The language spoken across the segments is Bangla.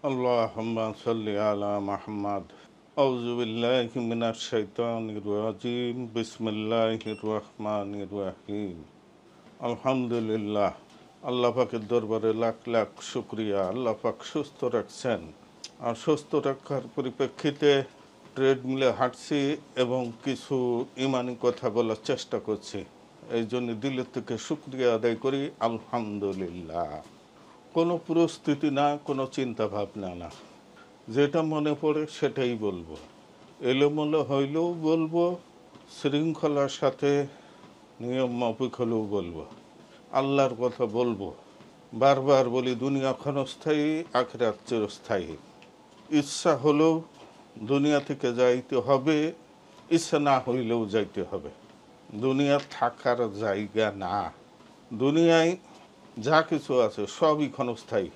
আল্লাহুম্মা সাল্লি আলা মুহাম্মাদ। আউযু বিল্লাহি মিনাশ শাইতানির রাজিম। বিসমিল্লাহির রহমানির রহিম। আলহামদুলিল্লাহ, আল্লাহ পাকের দরবারে লাখ লাখ শুকরিয়া। আল্লাহ পাক সুস্থ রাখছেন, আর সুস্থ রাখার পরিপ্রেক্ষিতে ট্রেডমিলে হাঁটছি এবং কিছু ইমানি কথা বলার চেষ্টা করছি। এই জন্য দিলের থেকে শুকরিয়া আদায় করি, আলহামদুলিল্লাহ। কোনো প্রস্তুতি না, কোনো চিন্তা ভাবনা না, যেটা মনে পড়ে সেটাই বলবো। এলোমেলো হইলেও বলবো, শৃঙ্খলার সাথে নিয়ম মাফিক হলেও বলবো, আল্লাহর কথা বলবো। বারবার বলি, দুনিয়া ক্ষণস্থায়ী, আখিরাত চিরস্থায়ী। ইচ্ছা হলেও দুনিয়া থেকে যাইতে হবে, ইচ্ছা না হইলেও যাইতে হবে। দুনিয়া থাকার জায়গা না। দুনিয়ায় যা কিছু আছে সবই ক্ষণস্থায়ী,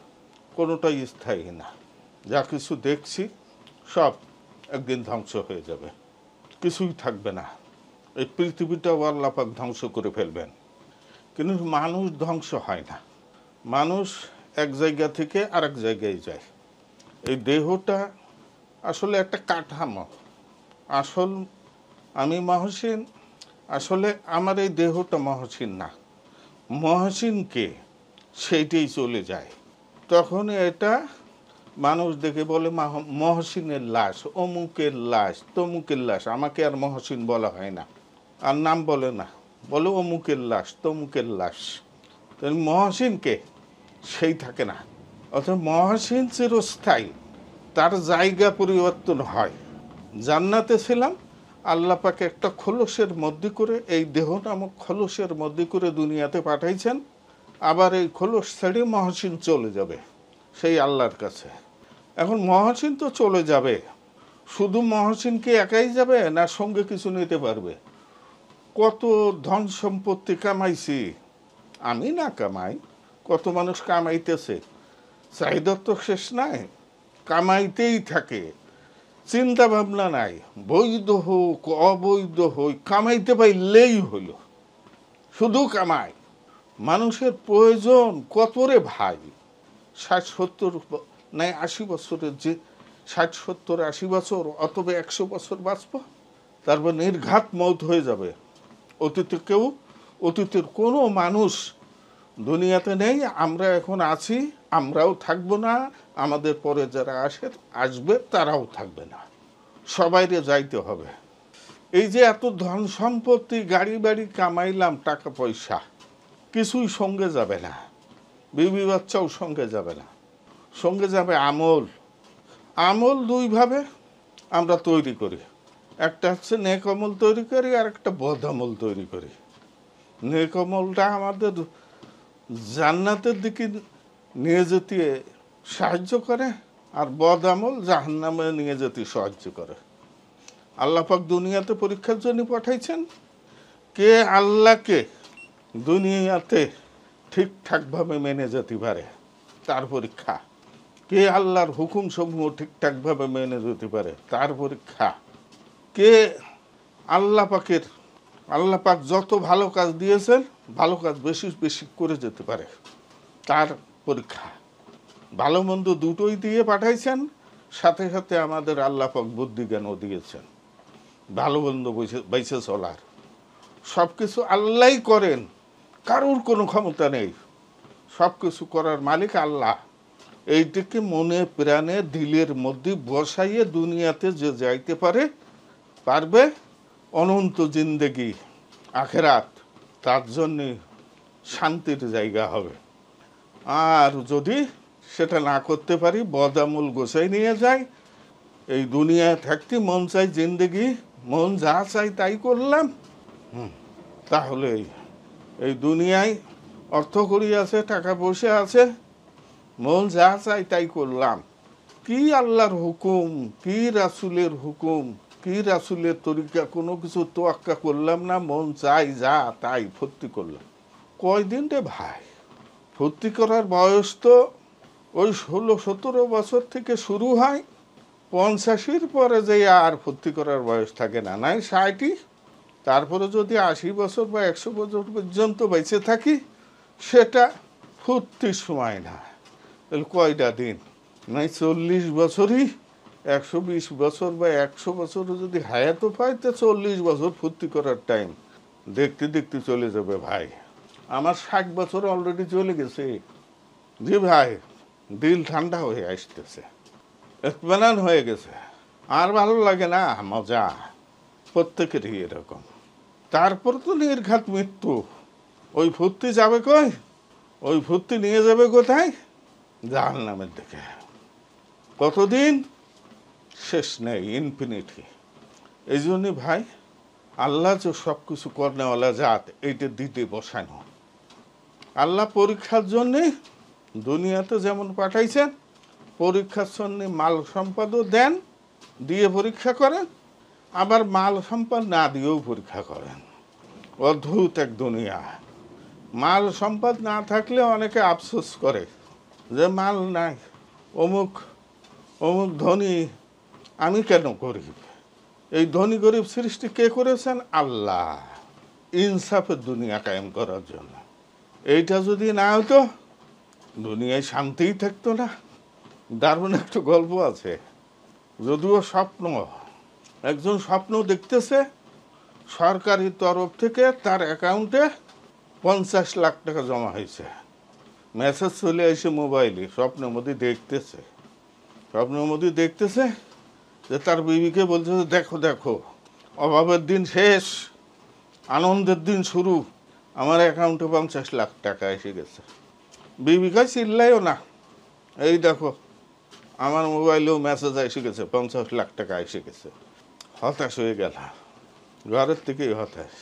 কোনোটাই স্থায়ী না। যা কিছু দেখছি সব একদিন ধ্বংস হয়ে যাবে, কিছুই থাকবে না। এই পৃথিবীটাও আল্লাহ পাক ধ্বংস করে ফেলবেন, কিন্তু মানুষ ধ্বংস হয় না। মানুষ এক জায়গা থেকে আরেক জায়গায় যায়। এই দেহটা আসলে একটা কাঠামো। আসল আমি মহসিন, আসলে আমার এই দেহটা মহসিন না। মহসিনকে সেইটাই চলে যায়। তখন এটা মানুষ দেখে বলে মহসিনের লাশ, অমুকের লাশ, তমুকের লাশ। আমাকে আর মহসিন বলা হয় না, আর নাম বলে না, বলে অমুকের লাশ, তমুকের লাশ। মহসিনকে সেই থাকে না। অর্থাৎ মহসিন চিরস্থায়ী, তার জায়গা পরিবর্তন হয়। জান্নাতে ছিলাম, আল্লাহ পাকে একটা খোলসের মধ্যে করে, এই দেহ নামক খোলসের মধ্যে করে দুনিয়াতে পাঠাইছেন। আবার এই খোলস ছেড়ে মহসিন চলে যাবে সেই আল্লাহর কাছে। এখন মহসিন তো চলে যাবে, শুধু মহসিন কি একাই যাবে, না সঙ্গে কিছু নিতে পারবে? কত ধন সম্পত্তি কামাইছি, আমি না কামাই, কত মানুষ কামাইতেছে, চাহিদা তো শেষ নাই, কামাইতেই থাকে, চিন্তা ভাবনা নাই। বৈধ হোক অবৈধ হোক, কামাইতে পাইলেই হইল, শুধু কামাই। মানুষের প্রয়োজন কত রে ভাই? 60-70 নাই 80 বছরের, যে 60-70-80 বছর অথবা 100 বছর বাঁচব, তারপর নির্ঘাত মৌত হয়ে যাবে। অতীতের কোনো মানুষ দুনিয়াতে নেই। আমরা এখন আছি, আমরাও থাকবো না, আমাদের পরে যারা আসবে তারাও থাকবে না, সবাইরে যাইতে হবে। এই যে এত ধন সম্পত্তি, গাড়ি বাড়ি কামাইলাম, টাকা পয়সা, কিছুই সঙ্গে যাবে না। বিবি বাচ্চাও সঙ্গে যাবে না। সঙ্গে যাবে আমল। আমল দুইভাবে আমরা তৈরি করি, একটা হচ্ছে নেক আমল তৈরি করি, আর একটা বদ আমল তৈরি করি। নেক আমলটা আমাদের জান্নাতের দিকে নিয়ে যেতে সাহায্য করে, আর বদ আমল জাহান্নামে নিয়ে যেতে সাহায্য করে। আল্লাহ পাক দুনিয়াতে পরীক্ষার জন্য পাঠাইছেন। কে আল্লাহকে দুনিয়াতে ঠিকঠাকভাবে মেনে যেতে পারে, তার পরীক্ষা। কে আল্লাহর হুকুম সমূহ ঠিকঠাকভাবে মেনে যেতে পারে, তার পরীক্ষা। কে আল্লাহ পাক যত ভালো কাজ দিয়েছেন, ভালো কাজ বেশি বেশি করে যেতে পারে, তার পরীক্ষা। ভালো মন্দ দুটোই দিয়ে পাঠাইছেন, সাথে সাথে আমাদের আল্লাহ পাক বুদ্ধি জ্ঞানও দিয়েছেন ভালো মন্দ বেঁচে চলার। সব কিছু আল্লাহই করেন, কারোর কোনো ক্ষমতা নেই। সব কিছু করার মালিক আল্লাহ। এইটিকে মনে প্রাণে দিলের মধ্যে বসাইয়ে দুনিয়াতে যে যাইতে পারবে অনন্ত জিন্দেগি আখেরাত, তার জন্যে শান্তির জায়গা হবে। আর যদি সেটা না করতে পারি, বদামূল গোছাই নিয়ে যায়, এই দুনিয়ায় থাকতে মন চাই জিন্দেগি, মন যা চাই তাই করলাম, তাহলে এই দুনিয়ায় অর্থ করি আছে, টাকা পয়সা আছে, মন যা চাই তাই করলাম। কি আল্লাহর হুকুম, কি রাসূলের হুকুম, কি রাসূলের তরিকা, কোনো কিছু তোয়াক্কা করলাম না, মন চাই যা তাই ফুর্তি করলাম। কয়দিন রে ভাই? ফুর্তি করার বয়স তো ওই 16-17 বছর থেকে শুরু হয়, 50-এর পরে যে আর ফুর্তি করার বয়স থাকে না, নাই 60। তারপরে যদি 80 বছর বা 100 বছর পর্যন্ত বেঁচে থাকি, সেটা ফুর্তির সময় না। তাহলে কয়টা দিন? নাই 40 বছরই 120 বছর বা 100 বছরও যদি হায়াতও পায় তো 40 বছর ফুর্তি করার টাইম দেখতে দেখতে চলে যাবে ভাই। আমার 60 বছর অলরেডি চলে গেছে। জি ভাই, দিল ঠান্ডা হয়ে আসতেছে, ইতমিনান হয়ে গেছে, আর ভালো লাগে না, মজা প্রত্যেকেরই এরকম। তারপর তো নির্ঘাত মৃত্যু। ওই ফুর্তি যাবে কই? ওই ফুর্তি নিয়ে যাবে কোথায়? জাহান্নামের দিকে। কতদিন? শেষ নেই, ইনফিনিটি। এই জন্যই ভাই, আল্লাহ যে সব কিছু কর্নেওয়ালা জাত, এইটা দিতে বসানো। আল্লাহ পরীক্ষার জন্যে দুনিয়াতে যেমন পাঠাইছেন, পরীক্ষার জন্য মাল সম্পদও দেন, দিয়ে পরীক্ষা করেন, আবার মাল সম্পদ না দিয়েও পরীক্ষা করেন। অদ্ভুত এক দুনিয়া। মাল সম্পদ না থাকলে অনেকে আফসোস করে যে মাল নাই, অমুক অমুক ধনী, আমি কেন গরিব। এই ধনী গরিব সৃষ্টি কে করেছেন? আল্লাহ, ইনসাফের দুনিয়া কায়েম করার জন্য। এইটা যদি না হতো দুনিয়ায় শান্তিই থাকতো না। দারুণ একটা গল্প আছে, যদিও স্বপ্ন। একজন স্বপ্ন দেখতেছে সরকারি তরফ থেকে তার অ্যাকাউন্টে 50 লাখ টাকা জমা হয়েছে। মেসেজ চলে আসে মোবাইলে, স্বপ্নের মধ্যে দেখতেছে। স্বপ্নের মধ্যে দেখতেছে যে তার বিবিকে বলছে, দেখো দেখো, অভাবের দিন শেষ, আনন্দের দিন শুরু, আমার অ্যাকাউন্টে 50 লাখ টাকা এসে গেছে। বিবিকা চিল্লাইও না, এই দেখো আমার মোবাইলেও মেসেজ এসে গেছে, 50 লাখ টাকা এসে গেছে। হতাশ হয়ে গেল, ঘরের থেকেই হতাশ।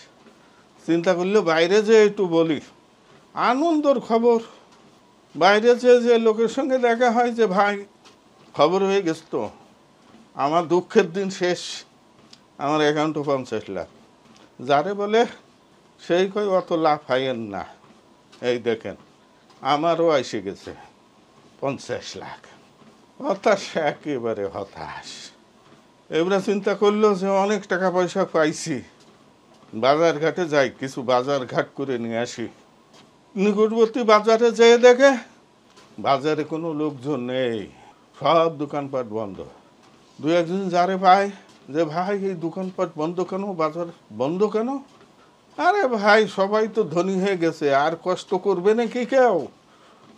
চিন্তা করলে বাইরে যে একটু বলি, আনন্দর খবর। বাইরে যে লোকের সঙ্গে দেখা হয় যে ভাই খবর হয়ে গেছে তো, আমার দুঃখের দিন শেষ, আমার অ্যাকাউন্টে 50 লাখ। যারে বলে সেই কই অত লাভ হাইয়েন না, এই দেখেন আমারও এসে গেছে 50 লাখ। হতাশ, একেবারে হতাশ। এবারে চিন্তা করলো যে অনেক টাকা পয়সা পাইছি, বাজার ঘাটে যাই, কিছু বাজার ঘাট করে নিয়ে আসি। নিকটবর্তী বাজারে যেয়ে দেখে বাজারে কোনো লোকজন নেই, সব দোকানপাট বন্ধ। দু একজন যারে পায় যে ভাই এই দোকানপাট বন্ধ কেন, বাজার বন্ধ কেন? আরে ভাই সবাই তো ধনী হয়ে গেছে, আর কষ্ট করবে নাকি কেউ?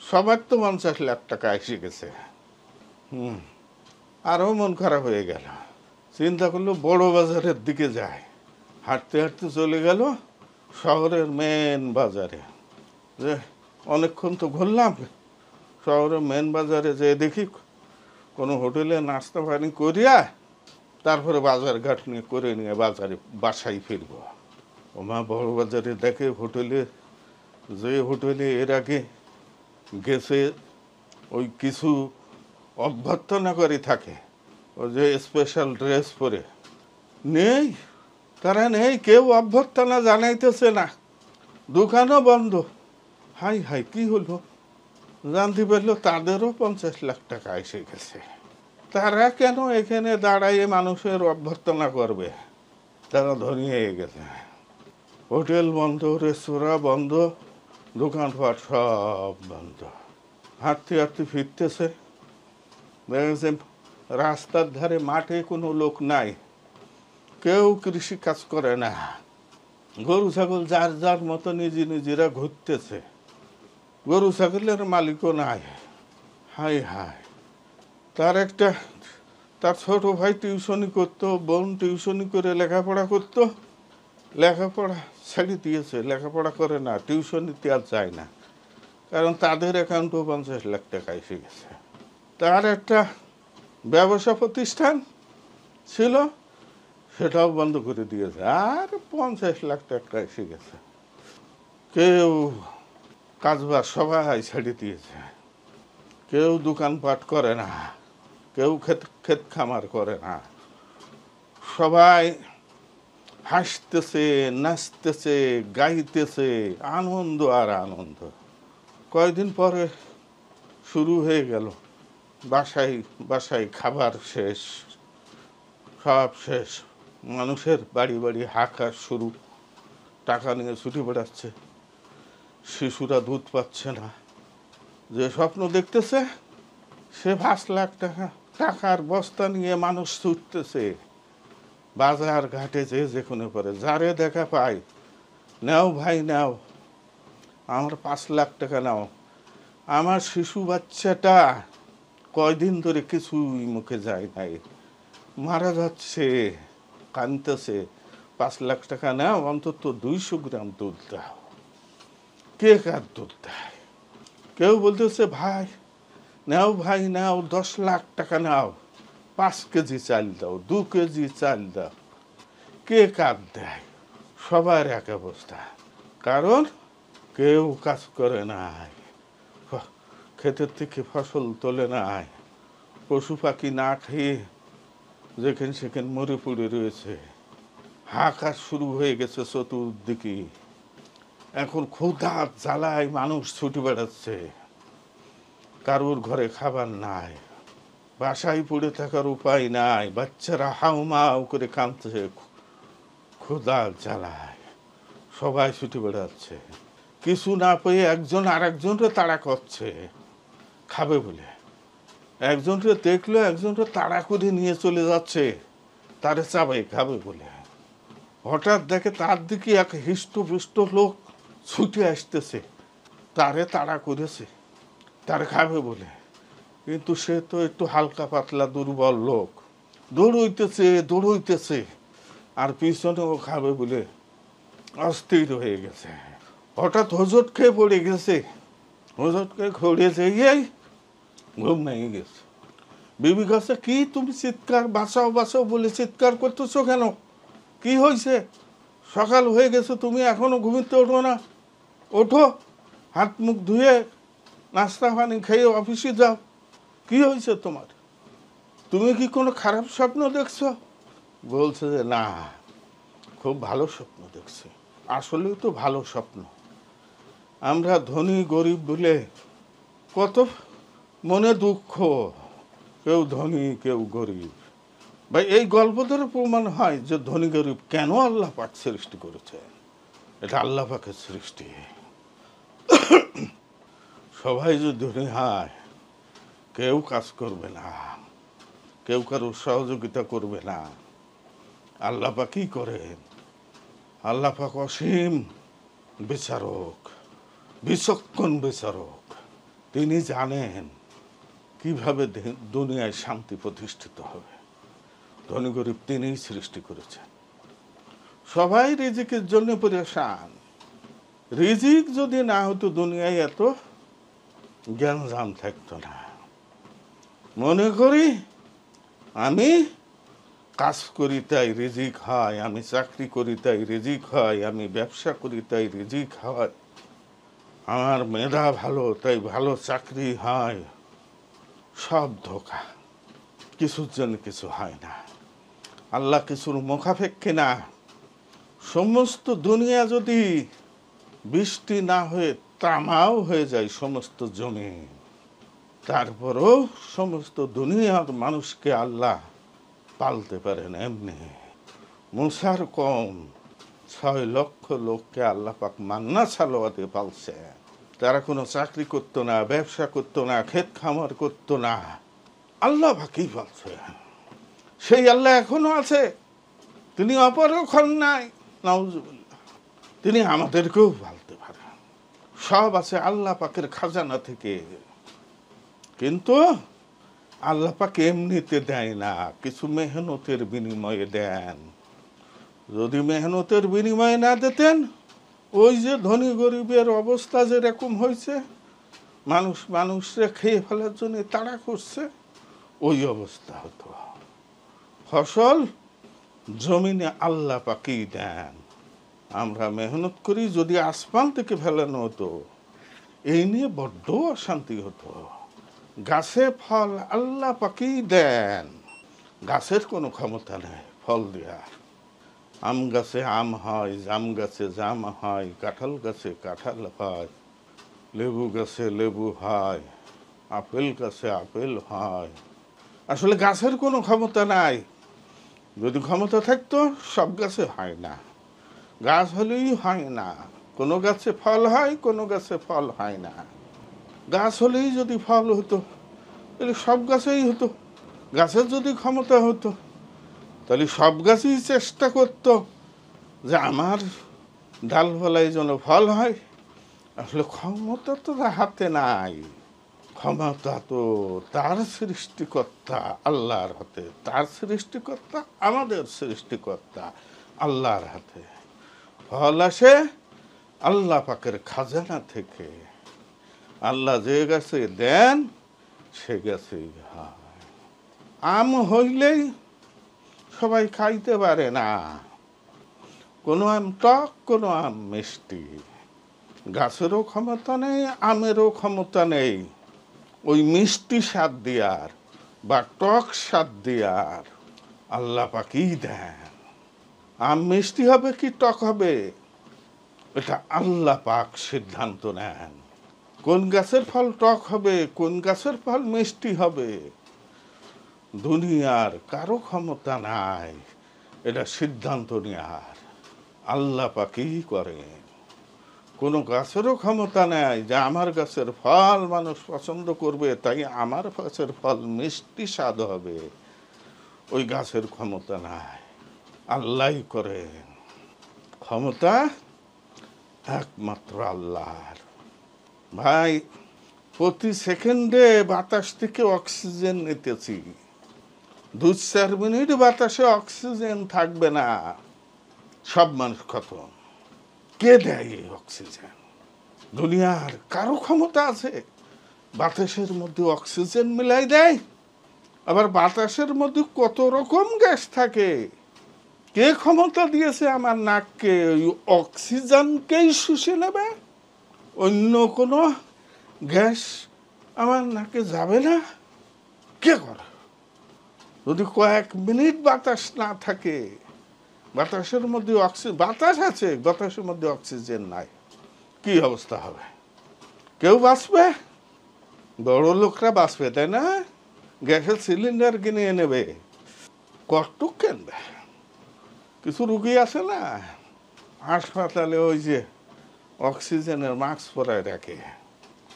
সবার তো 50 লাখ টাকা এসে গেছে। আরও মন খারাপ হয়ে গেল। চিন্তা করলো বড় বাজারের দিকে যায়। হাঁটতে হাঁটতে চলে গেল শহরের মেন বাজারে। যে অনেকক্ষণ তো ঘুরলাম, শহরের মেন বাজারে যেয়ে দেখি কোনো হোটেলে নাস্তা পানি করিয়া তারপরে বাজার ঘাট নিয়ে করে নিয়ে বাসায় ফিরব। ওমা, বড় বাজারে দেখে হোটেলে, যে হোটেলে এর আগে গেছে ওই কিছু অভ্যর্থনা করে থাকে, ওই যে স্পেশাল ড্রেস পরে, নেই, তারা নেই, কেউ অভ্যর্থনা জানাইতেছে না, দোকানও বন্ধ। হাই হাই, কি হলো? জানতে পারলো তাদেরও 50 লাখ টাকা এসে গেছে। তারা কেন এখানে দাঁড়াইয়ে মানুষের অভ্যর্থনা করবে? তারা ধনী হয়ে গেছে। হোটেল বন্ধ, রেস্তোরাঁ বন্ধ, দোকানপাট সব বন্ধ। হাঁটতে হাঁটতে ফিরতেছে, দেখেছে রাস্তার ধারে মাঠে কোনো লোক নাই, কেউ কৃষি কাজ করে না, গরু ছাগল যার যার মতো নিজেরা ঘুরতেছে, গরু ছাগলের মালিকও নাই। হাই হাই, তার ছোট ভাই টিউশনি করতো, বোন টিউশনি করে লেখাপড়া করতো, লেখাপড়া ছেড়ে দিয়েছে, লেখাপড়া করে না, টিউশনিতে আর যায় না, কারণ তাদের অ্যাকাউন্টেও 50 লাখ টাকা এসে গেছে। তার একটা ব্যবসা প্রতিষ্ঠান ছিল, সেটাও বন্ধ করে দিয়েছে, আর 50 লাখ টাকা এসে গেছে। কেউ কাজবাজ সবাই ছেড়ে দিয়েছে, কেউ দোকানপাট করে না, কেউ ক্ষেত খামার করে না, সবাই হাসতেছে, নাচতেছে, গাইতেছে, আনন্দ আর আনন্দ। কয়েকদিন পরে শুরু হয়ে গেল বাসায় বাসায় খাবার শেষ, সব শেষ, মানুষের বাড়ি বাড়ি হাঁকা শুরু, টাকা নিয়ে ছুটে বেড়াচ্ছে, শিশুরা দুধ পাচ্ছে না। যে স্বপ্ন দেখতেছে সে 5 লাখ টাকা টাকার বস্তা নিয়ে মানুষ ছুটতেছে বাজার ঘাটে, যে কোনো করে যারে দেখা পায়, নাও ভাই নাও, আমার 5 লাখ টাকা নাও। আমার শিশু বাচ্চাটা কয়দিন ধরে কিছুই মুখে যায় নাই, মারা যাচ্ছে, কাঁদতেছে, 5 লাখ টাকা নাও, অন্তত 200 গ্রাম দুধ দাও। কে কার দুধ দেয়? কেউ বলতেছে ভাই নাও, ভাই নাও, 10 লাখ টাকা নাও, 5 কেজি চাল দাও, 2 কেজি চাল দাও। কে কার দেয়? সবার এক অবস্থা, কারণ কেউ কাজ করে নাই, ক্ষেতের থেকে ফসল তোলে নাই, পশু পাখি না খেয়ে যেখানে সেখানে মরে পড়ে রয়েছে, হাহাকার শুরু হয়ে গেছে চতুর্দিকে। এখন ক্ষুধার জ্বালায় মানুষ ছুটে বেড়াচ্ছে, কারোর ঘরে খাবার নাই, বাসায় পড়ে থাকার উপায় নাই, বাচ্চারা হাউমাউ করে কাঁদছে ক্ষুধার জ্বালায়, সবাই ছুটে বেড়াচ্ছে। কিছু না পেয়ে একজন আরেকজনকে তাড়া করছে খাবে বলে, একজনকে দেখলো একজনকে তাড়া করে নিয়ে চলে যাচ্ছে তারে চাবাই খাবে বলে। হঠাৎ দেখে তার দিকে এক হৃষ্টপুষ্ট লোক ছুটে আসতেছে, তারে তাড়া করেছে তারে খাবে বলে, কিন্তু সে তো একটু হালকা পাতলা দুর্বল লোক, দৌড়ইতেছে আর পিছনেও খাবে বলে অস্থির হয়ে গেছে। হঠাৎ হোঁচট খেয়ে পড়ে গেছে, হোঁচট খেয়ে ঘুরে যেয়েই ঘুম ভেঙে গেছে। বিবি কাছে, কি তুমি চিৎকার, বাঁচাও বাঁচাও বলে চিৎকার করতেছো কেন? কি হয়েছে? সকাল হয়ে গেছে, তুমি এখনো ঘুমিতে ওঠো না? ওঠো, হাত মুখ ধুয়ে নাস্তা পানি খেয়ে অফিসে যাও। কি হয়েছে তোমার? তুমি কি কোনো খারাপ স্বপ্ন দেখছো? বলছে যে না, খুব ভালো স্বপ্ন দেখছি। আসলেই তো ভালো স্বপ্ন। আমরা ধনী গরিব বলে কত মনে দুঃখ, কেউ ধনী কেউ গরিব। ভাই এই গল্প ধরে প্রমাণ হয় যে ধনী গরিব কেন আল্লাহ পাক সৃষ্টি করেছে। এটা আল্লাহ পাকের সৃষ্টি। সবাই যদি ধনী হয়, কেউ কাজ করবে না, কেউ কারোর সহযোগিতা করবে না। আল্লাহ পাক কি করেন? আল্লাহ পাক অসীম বিচারক, বিচক্ষণ বিচারক। তিনি জানেন কিভাবে দুনিয়ায় শান্তি প্রতিষ্ঠিত হবে। ধনী গরিব তিনিই সৃষ্টি করেছেন। সবাই রিজিকের জন্য পরেশান। রিজিক যদি না হতো দুনিয়ায় এত জ্ঞানজাম থাকতো না। মনে করি আমি কাজ করি তাই রিজিক হয়, আমি চাকরি করি তাই রিজিক হয়, আমি ব্যবসা করি তাই রিজিক হয়, আমার মেধা ভালো তাই ভালো চাকরি হয়। সব ধোঁকা, কিছুর জন্য কিছু হয় না। আল্লাহ কিছুর মুখাপেক্ষী না। সমস্ত দুনিয়া যদি বৃষ্টি না হয়ে তামাও হয়ে যায় সমস্ত জমি, তারপরও সমস্ত দুনিয়ার মানুষকে আল্লাহ পালতে পারেন এমনি। মুসার কম 6 লক্ষ লোককে আল্লাহ পাক মান্না সালোয়াতে পালছে। তারা কোনো চাকরি করতো না, ব্যবসা করতো না, ক্ষেত খামার করতো না, আল্লাহ পাকই পালছে। সেই আল্লাহ এখনো আছে, তিনি অপরক্ষণ নাই, নাউজুবিল্লাহ। তিনি আমাদেরকেও পালতে পারেন। সব আছে আল্লাহ পাকের খাজানা থেকে। কিন্তু আল্লাহ পাক এমনিতে দেয় না, কিছু মেহনতের বিনিময়ে দেন। যদি মেহনতের বিনিময়ে না দিতেন, ওই যে ধনী গরিবের অবস্থা যেরকম হয়েছে, মানুষকে খেয়ে ফেলার জন্য তাড়া করছে, ওই অবস্থা হতো। ফসল জমিনে আল্লাহ পাকই দেন। আমরা মেহনত করি, যদি আসমান থেকে ফেলানো হতো এই নিয়ে বড্ড অশান্তি হতো। গাছে ফল আল্লাহ পাকই দেন, গাছের কোনো ক্ষমতা নেই ফল দেওয়ার। আম গাছে আম হয়, জাম গাছে জাম হয়, কাঁঠাল গাছে কাঁঠাল হয়, লেবু গাছে লেবু হয়, আপেল গাছে আপেল হয়। আসলে গাছের কোনো ক্ষমতা নাই। যদি ক্ষমতা থাকতো সব গাছে হয় না, গাছ হলেই হয় না। কোনো গাছে ফল হয়, কোনো গাছে ফল হয় না। গাছ হলেই যদি ফল হতো তাহলে সব গাছেই হতো। গাছের যদি ক্ষমতা হতো তাহলে সব গাছই চেষ্টা করতো যে আমার ডালপালায় যেন ফল হয়। আসলে ক্ষমতা তো হাতে নাই, ক্ষমতা তো তার সৃষ্টিকর্তা আল্লাহর হাতে। তার সৃষ্টিকর্তা আমাদের সৃষ্টিকর্তা আল্লাহর হাতে। ফল আসে আল্লাহ পাকের খাজানা থেকে। আল্লাহ যে গাছে দেন সে গাছেই হয়। আম হইলেই সবাই খাইতে পারে না, কোনো আম টক, কোনো আম মিষ্টি। গাছেরও ক্ষমতা নেই, আমেরও ক্ষমতা নেই ওই মিষ্টি স্বাদ দেওয়ার বা টক স্বাদ দেওয়ার। আল্লাহ পাকই দেন। আম মিষ্টি হবে কি টক হবে এটা আল্লাহ পাক সিদ্ধান্ত নেন। কোন গাছের ফল টক হবে, কোন গাছের ফল মিষ্টি হবে, দুনিয়ার কারো ক্ষমতা নাই এটা সিদ্ধান্ত নেওয়ার। আল্লাহ পাকই করেন। কোনো গাছেরও ক্ষমতা নেই যে আমার গাছের ফল মানুষ পছন্দ করবে তাই আমার গাছের ফল মিষ্টি স্বাদ হবে। ওই গাছের ক্ষমতা নাই, আল্লাহই করেন। ক্ষমতা একমাত্র আল্লাহর। ভাই, প্রতি সেকেন্ডে বাতাস থেকে অক্সিজেন নিতেছি। 2-4 মিনিট বাতাসে অক্সিজেন থাকবে না, সব মানুষ খতম। কে দেয় এই অক্সিজেন? দুনিয়ার কারো ক্ষমতা আছে বাতাসের মধ্যে অক্সিজেন মিলাই দেয়? আবার বাতাসের মধ্যে কত রকম গ্যাস থাকে। কে ক্ষমতা দিয়েছে আমার নাককে ওই অক্সিজেনকেই শুষে নেবে? অন্য কোনো গ্যাস আমার নাকে যাবে না? কে করে? যদি কয়েক মিনিট বাতাস না থাকে, বাতাসের মধ্যে বাতাস আছে, বাতাসের মধ্যে অক্সিজেন নাই, কি অবস্থা হবে? কেউ বাঁচবে? বড় লোকরা বাঁচবে, তাই না? গ্যাসের সিলিন্ডার কিনে নেবে, কষ্ট কিনবে। কিছু রুগী আছে না হাসপাতালে, ওই যে অক্সিজেনের মাস্ক পরায় রাখে,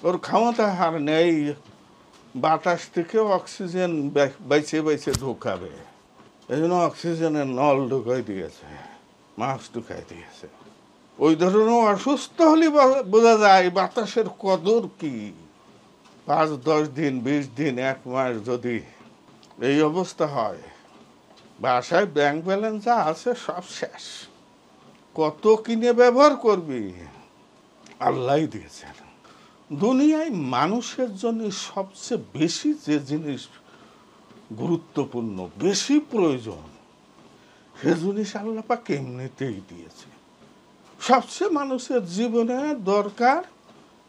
ওর ক্ষমতা হার নেই বাতাস থেকে অক্সিজেন বাইছে বাইছে ঢুকাবে। এই জন্য অক্সিজেনের নল ঢুকাই দিয়েছে, মাস্ক ঢুকাই দিয়েছে। ওই ধরনের অসুস্থ হলে বোঝা যায় বাতাসের কদর কি। 5-10 দিন, 20 দিন, 1 মাস যদি এই অবস্থা হয়, বাসায় ব্যাংক ব্যালেন্স যা আছে সব শেষ। কত কিনে ব্যবহার করবি? আল্লাহই দিয়েছেন। দুনিয়ায় মানুষের জন্য সবচেয়ে বেশি যে জিনিস গুরুত্বপূর্ণ, বেশি প্রয়োজন, সে জিনিস আল্লাহ পাক এমনিতেই দিয়েছে। সবচেয়ে মানুষের জীবনে দরকার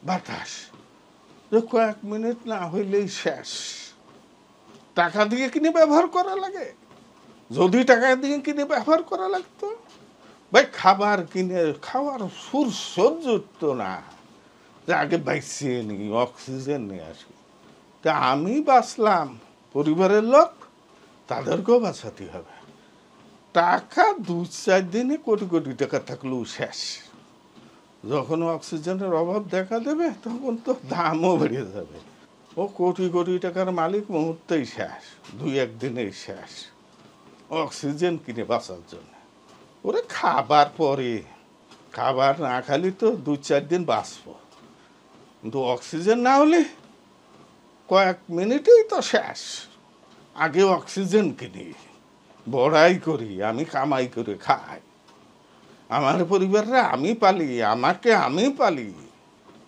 বাতাস, যে কয়েক মিনিট না হইলেই শেষ। টাকা দিয়ে কিনে ব্যবহার করা লাগে। যদি টাকা দিয়ে কিনে ব্যবহার করা লাগতো, ভাই খাবার কিনে খাওয়ার সুর সহ্য উঠত না, যে আগে বাইসিয়ে নিই, অক্সিজেন নিয়ে আসি। তা আমি বাঁচলাম, পরিবারের লোক তাদেরকেও বাঁচাতে হবে। টাকা 2-4 দিনে কোটি কোটি টাকা থাকলেও শেষ। যখন অক্সিজেনের অভাব দেখা দেবে তখন তো দামও বেড়ে যাবে। ও কোটি কোটি টাকার মালিক মুহূর্তেই শেষ, 2-1 দিনেই শেষ অক্সিজেন কিনে বাঁচার জন্য। ওরে খাবার পরে, খাবার না খালি তো 2-4 দিন বাঁচবো, কিন্তু অক্সিজেন না হলে কয়েক মিনিটেই তো শেষ। আগে অক্সিজেন কিনি, বড়াই করি, আমি কামাই করে খাই, আমার পরিবাররা আমি পালি, আমাকে আমি পালি,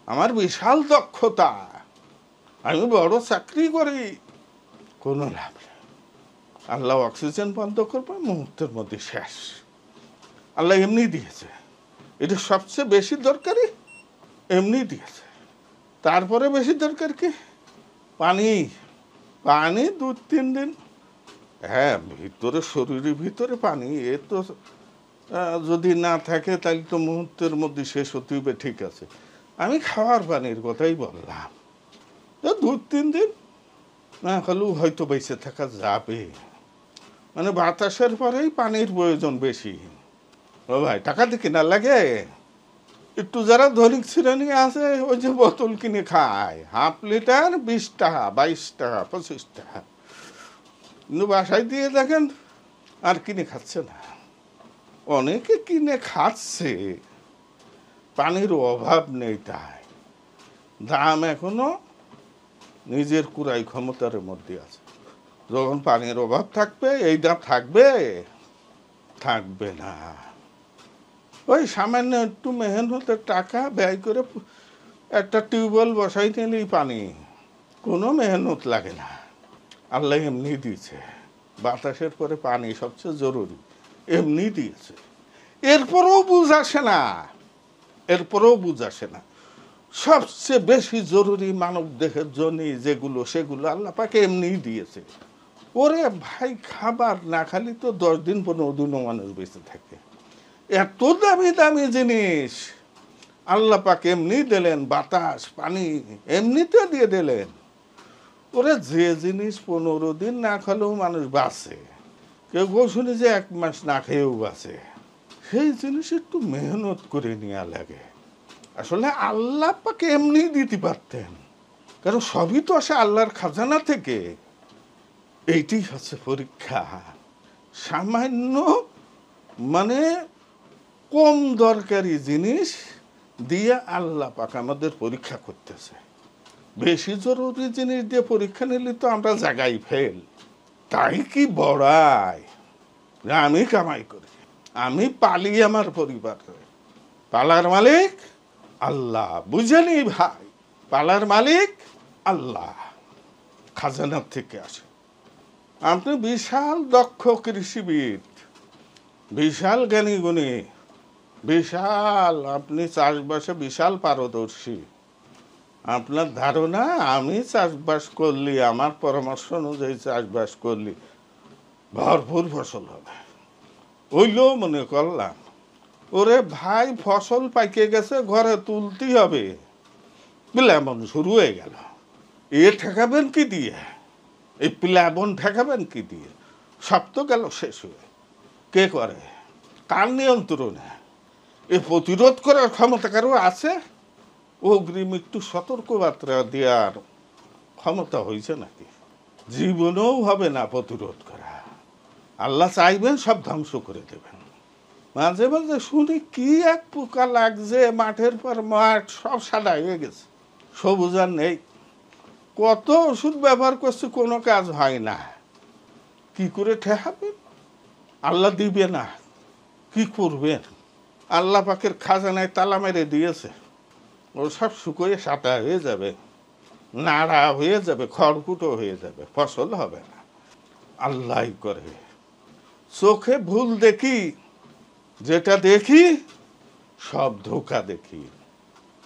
আমার বিশাল দক্ষতা, আমি বড় চাকরি করি, কোনো লাভ নেই। আল্লাহ অক্সিজেন বন্ধ করবে, মুহূর্তের মধ্যে শেষ। আল্লাহ এমনি দিয়েছে, এটা সবচেয়ে বেশি দরকারি, এমনি দিয়েছে। তারপরে বেশি দরকার কি? পানি। পানি 2-3 দিন, হ্যাঁ, ভিতরে শরীরের ভিতরে পানি, এ তো যদি না থাকে তাহলে তো মুহূর্তের মধ্যে শেষ হতে হবে, ঠিক আছে। আমি খাওয়ার পানির কথাই বললাম, 2-3 দিন না হলেও হয়তো বেঁচে থাকা যাবে। মানে বাতাসের পরেই পানির প্রয়োজন বেশি। ও ভাই, টাকা দিয়ে কেনা লাগে, একটু যারা ধনিক শ্রেণী আছে ওই যে বোতল কিনে খায়, 1/2 লিটার 20 টাকা, 22 টাকা, 25 টাকা। কিন্তু বাসায় দিয়ে দেখেন আর কিনে খাচ্ছে না। অনেকে কিনে খাচ্ছে, পানির অভাব নেই, তাই দাম এখনো নিজের কুড়াই ক্ষমতার মধ্যে আছে। যখন পানির অভাব থাকবে এই দাম থাকবে? থাকবে না। ওই সামান্য একটু মেহনতের টাকা ব্যয় করে একটা টিউবওয়েল বসাই নিলেই পানি, কোনো মেহনত লাগে না। আল্লাহ এমনি দিয়েছে, বাতাসের পরে পানি সবচেয়ে জরুরি, এমনি দিয়েছে। এরপরেও বুঝ আসে না, এরপরেও বুঝ আসে না। সবচেয়ে বেশি জরুরি মানব দেহের জন্য যেগুলো, সেগুলো আল্লাহ পাকে এমনিই দিয়েছে। ওরে ভাই, খাবার না খালি তো 10 দিন 15 দিনও মানুষ বেঁচে থাকে। এত দামি দামি জিনিস আল্লাহ পাক এমনি দিলেন, বাতাস পানি এমনিতে দিয়ে দিলেন। ওরে যে জিনিস 15 দিন না খেলেও মানুষ বাঁচে, কেউ কেউ শুনি যে 1 মাস না খেয়েও বাঁচে, সেই জিনিস একটু মেহনত করে নেওয়া লাগে। আসলে আল্লাহ পাকে এমনি দিতে পারতেন, কারণ সবই তো আসে আল্লাহর খাজানা থেকে। এইটি হচ্ছে পরীক্ষা। সামান্য মানে কম দরকারি জিনিস দিয়ে আল্লাহ পাক আমাদের পরীক্ষা করতেছে। বেশি জরুরি জিনিস দিয়ে পরীক্ষা নিলে তো আমরা জায়গায় ফেল। তাই কি বড়াই আমি কামাই করি, আমি পালি আমার পরিবারে। পালার মালিক আল্লাহ, বুঝেনি ভাই? পালার মালিক আল্লাহ, খাজানার থেকে আসে। আপনি বিশাল দক্ষ কৃষিবিদ, বিশাল জ্ঞানী গুণী, বিশাল, আপনি চাষবাসে বিশাল পারদর্শী। আপনার ধারণা আমি চাষবাস করলি, আমার পরামর্শ অনুযায়ী চাষবাস করলি ভরপুর ফসল হবে, ওইলেও মনে করলাম। ওরে ভাই, ফসল পাইকে গেছে, ঘরে তুলতেই হবে, প্লাবন শুরু হয়ে গেল। এ ঠেকাবেন কি দিয়ে? এই প্লাবন ঠেকাবেন কি দিয়ে? সব তো গেল শেষ হয়ে। কে করে? কার নিয়ন্ত্রণে? এ প্রতিরোধ করার ক্ষমতা কারো আছে? অগ্রিম একটু সতর্কবার্তা দেওয়ার ক্ষমতা হয়েছে নাকি? জীবনেও হবে না প্রতিরোধ করা। আল্লাহ চাইবেন সব ধ্বংস করে দেবেন। মাঝে মাঝে শুনি কি এক পোকা লাগছে, মাঠের পর মাঠ সব সাদা হয়ে গেছে, সবুজ আর নেই। কত ওষুধ ব্যবহার করছে, কোনো কাজ হয় না। কি করে ঠেকাবেন? আল্লাহ দিবে না, কি করবেন? আল্লাহ পাকের খাজানায় তালা মেরে দিয়েছে, ও সব শুকিয়ে সাদা হয়ে যাবে, নাড়া হয়ে যাবে, খড়কুটো হয়ে যাবে, ফসল হবে না। আল্লাহ করে। চোখে ভুল দেখি, যেটা দেখি সব ধোঁকা দেখি।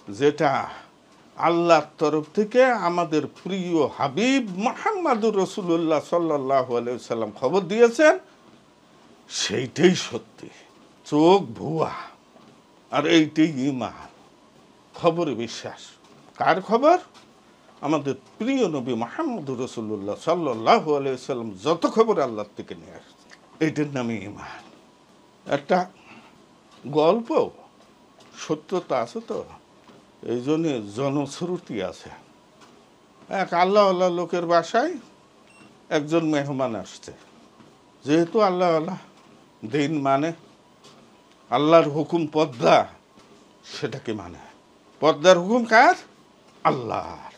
যেটা আল্লাহর তরফ থেকে আমাদের প্রিয় হাবিব মুহাম্মদুর রাসূলুল্লাহ সাল্লাল্লাহু আলাইহি সাল্লাম খবর দিয়েছেন, সেইটাই সত্যি। চোখ ভুয়া, আর এইটাই ঈমান। খবরে বিশ্বাস। কার খবর? আমাদের প্রিয় নবী মুহাম্মদুর রাসূলুল্লাহ সাল্লাল্লাহু আলাইহি সাল্লাম যত খবর আল্লাহর থেকে নিয়ে আসছে, এইটার নামে ঈমান। একটা গল্প, সত্যতা আছে তো, এই জন্যে জনশ্রুতি আছে। এক আল্লাহওয়ালা লোকের বাসায় একজন মেহমান আসছে। যেহেতু আল্লাহওয়ালা দিন মানে, আল্লাহর হুকুম পর্দা, সেটাকে মানে। পর্দার হুকুম কার? আল্লাহর।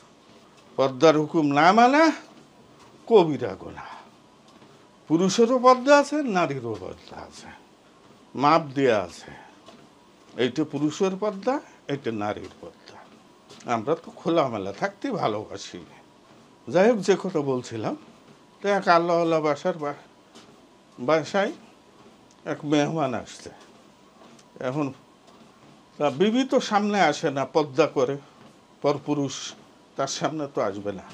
পর্দার হুকুম না মানে কবিরা গুনাহ। পুরুষেরও পর্দা আছে, নারীরও পর্দা আছে, মাপ দেওয়া আছে। এইটা পুরুষের পর্দা, এটা নারীর পর্দা। আমরা তো খোলামেলা থাকতে ভালোবাসি। যাই হোক, যে কথা বলছিলাম, তো এক আল্লাহওয়ালা বাসায় এক মেহমান আসছে। এখন তা বিবি তো সামনে আসে না, পর্দা করে, পরপুরুষ তার সামনে তো আসবে না।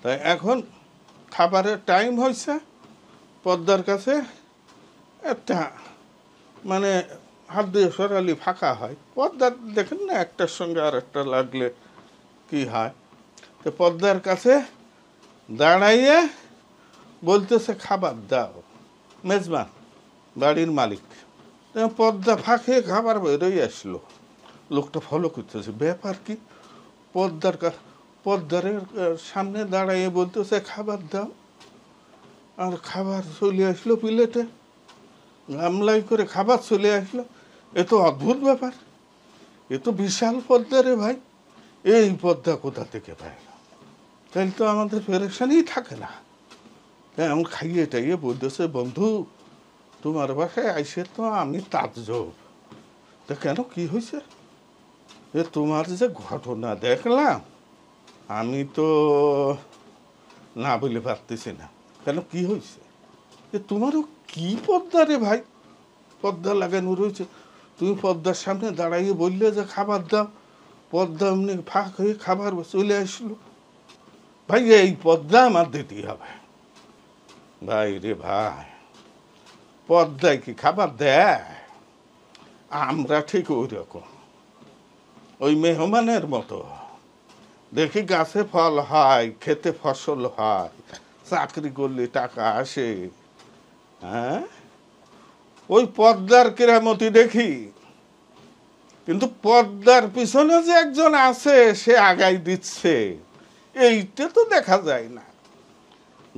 তাই এখন খাবারের টাইম হয়েছে, পর্দার কাছে একটা মানে হাত দিয়ে সরালি ফাঁকা হয়। পর্দা দেখেন না, একটার সঙ্গে আর একটা লাগলে কি হয়। তো পর্দার কাছে দাঁড়াইয়ে বলতেছে, খাবার দাও। মেজবান, বাড়ির মালিক। পর্দা ফাঁকে খাবার বেরোই আসলো। লোকটা ফলো করতেছে, ব্যাপার কি? পদ্মারের সামনে দাঁড়াইয়ে বলতেছে খাবার দাও, আর খাবার চলে আসলো প্লেটে, গামলাই করে খাবার চলে আসলো। এ তো অদ্ভুত ব্যাপার, এ তো বিশাল পদ্মা রে ভাই। এই পদ্মা কোথা থেকে পাই? তাহলে তো আমাদের পেরেশানিই থাকে না। তাই এমন খাইয়ে টাইয়ে বলতেছে, বন্ধু তোমার বাসায় আইসে তো আমি তাজ্জব। তা কেন, কি হয়েছে? এ তোমার যে ঘটনা দেখলাম, আমি তো না বলে পারতেছি না। কেন, কি হয়েছে? এ তোমারও কি পদ্মা রে ভাই, পদ্মা লাগানো রয়েছে, তুমি পদ্মার সামনে দাঁড়াইয়ে বললে যে খাবার দাও, পদ্মা এমনি ফাঁক হয়ে খাবার চলে আসলো। ভাই এই পদ্মা আমার দিতেই হবে। ভাই রে ভাই, পদ্মায় কি খাবার দেয়? আমরা ঠিক ওই রকম, ওই মেহমানের মতো। দেখি গাছে ফল হয়, খেতে ফসল হয়, চাকরি করলে টাকা আসে, হ্যাঁ, ওই পদ্মার কেরামতি দেখি। কিন্তু পদ্মার পিছনে যে একজন আছে, সে আগাই দিচ্ছে, এইটা তো দেখা যায় না।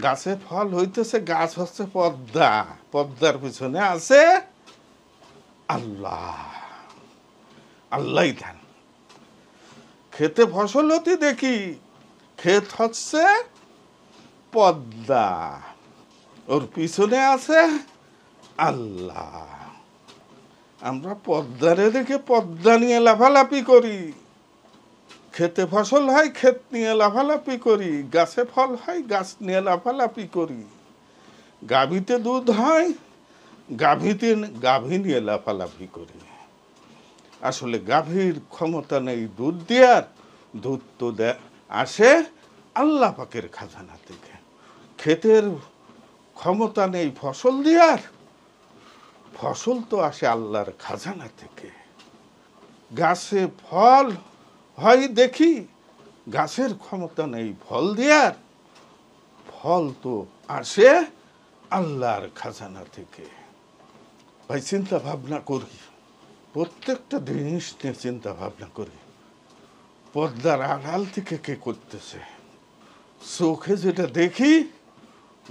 গাছে ফল হইতেছে, গাছ হচ্ছে পদ্মা, পদ্মার পিছনে আছে আল্লাহ, আল্লাহই ধ্যান। খেতে ফসল হতে দেখি, ক্ষেত হচ্ছে পদ্মা, ওর পিছনে আছে আল্লাহ। আমরা পদ্মারে দেখে পদ্মা নিয়ে লাফালাফি করি, খেতে ফসল হয় ক্ষেত নিয়ে লাফালাফি করি, গাছে ফল হয় গাছ নিয়ে লাফালাফি করি, গাভীতে দুধ হয় গাভী নিয়ে লাফালাফি করি। আসলে গাভীর ক্ষমতা নেই দুধ দেওয়ার, দুধ তো আসে আল্লাহ পাকের খাজানা থেকে। ক্ষেতের ক্ষমতা নেই ফসল দেওয়ার, ফসল তো আসে আল্লাহর খাজানা থেকে। গাছে ফল হয় দেখি, গাছের ক্ষমতা নেই ফল দেওয়ার, ফল তো আসে আল্লাহর খাজানা থেকে। ভাই চিন্তা ভাবনা করি, প্রত্যেকটা জিনিস নিয়ে চিন্তা ভাবনা করি। পর্দার আড়াল থেকে কে করতেছে? চোখে যেটা দেখি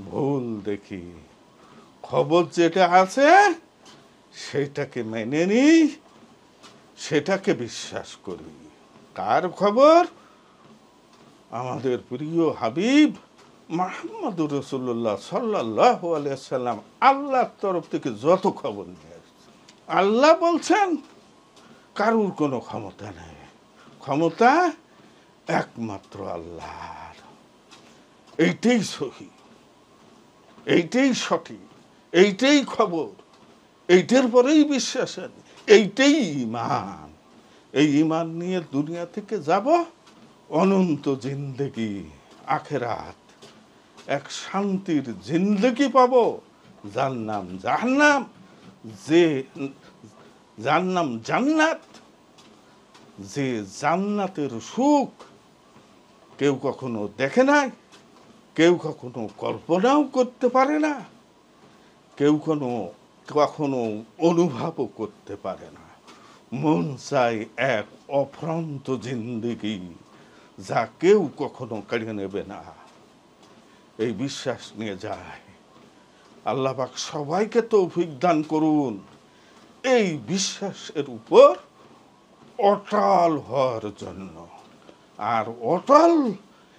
ভুল দেখি, খবর যেটা আছে সেটাকে মেনে নিই, সেটাকে বিশ্বাস করি। কার খবর? আমাদের প্রিয় হাবিব মুহাম্মদুর রাসূলুল্লাহ সাল্লাল্লাহু আলাইহি ওয়াসাল্লাম আল্লাহর তরফ থেকে যত খবর নিয়ে আসছে, আল্লাহ বলছেন কারুর কোনো ক্ষমতা নেই, ক্ষমতা একমাত্র আল্লাহর। এইটাই সহি, এইটাই সঠিক, এইটাই খবর, এইটার পরেই বিশ্বাস, এইটাই ঈমান। এই ঈমান নিয়ে দুনিয়া থেকে যাব অনন্ত জিন্দেগি, আখেরাত, এক শান্তির জিন্দেগি পাবো। যার নাম জাহান্নাম, যে যার নাম জান্নাত, যে জান্নাতের সুখ কেউ কখনো দেখে নাই, কেউ কখনো কল্পনাও করতে পারে না, কেউ কখনো অনুভবও করতে পারে না। মন চাই এক অফ্রান্ত জিন্দেগি, যা কেউ কখনো কেড়ে নেবে না, এই বিশ্বাস নিয়ে যায়। আল্লাহ পাক সবাইকে তৌফিক দান করুন এই বিশ্বাসের উপর অটল হওয়ার জন্য। আর অটল,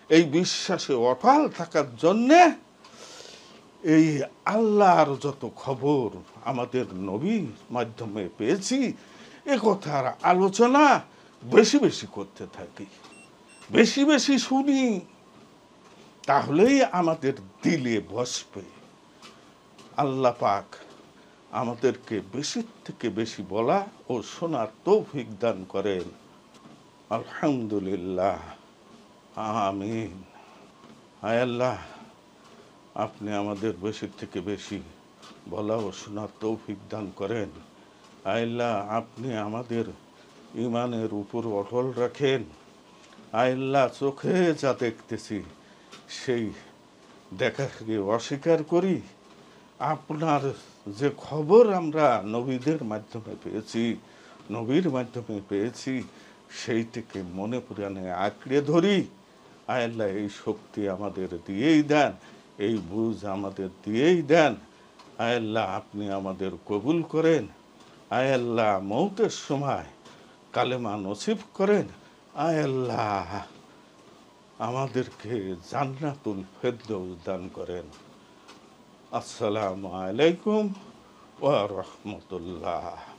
এই বিশ্বাসে অটল থাকার জন্যে এই আল্লাহর যত খবর আমাদের নবীর মাধ্যমে পেয়েছি, এ কথার আলোচনা বেশি বেশি করতে থাকি, বেশি বেশি শুনি, তাহলেই আমাদের দিলে বসবে। আল্লাহ পাক আমাদেরকে বেশি থেকে বেশি বলা ও শোনার তৌফিক দান করেন। আলহামদুলিল্লাহ, আমিন। হায় আল্লাহ, আপনি আমাদের বেশি থেকে বেশি বলা ও শোনার তৌফিক দান করেন। হায় আল্লাহ, আপনি আমাদের ঈমানের উপর অটল রাখেন। হায় আল্লাহ, চোখে যা দেখতেছি সেই দেখাকে অস্বীকার করি। আপনার যে খবর আমরা নবীদের মাধ্যমে পেয়েছি, নবীর মাধ্যমে পেয়েছি, সেইটিকে মনে প্রাণে আঁকড়ে ধরি। আয় আল্লাহ, এই শক্তি আমাদের দিয়েই দেন, এই বুঝ আমাদের দিয়েই দেন। আয় আল্লাহ, আপনি আমাদের কবুল করেন। আয় আল্লাহ, মৌতের সময় কালেমা নসিব করেন। আয় আল্লাহ, আমাদেরকে জান্নাতুল ফেরদৌস দান করেন। আসসালামু আলাইকুম ওয়া রাহমাতুল্লাহ।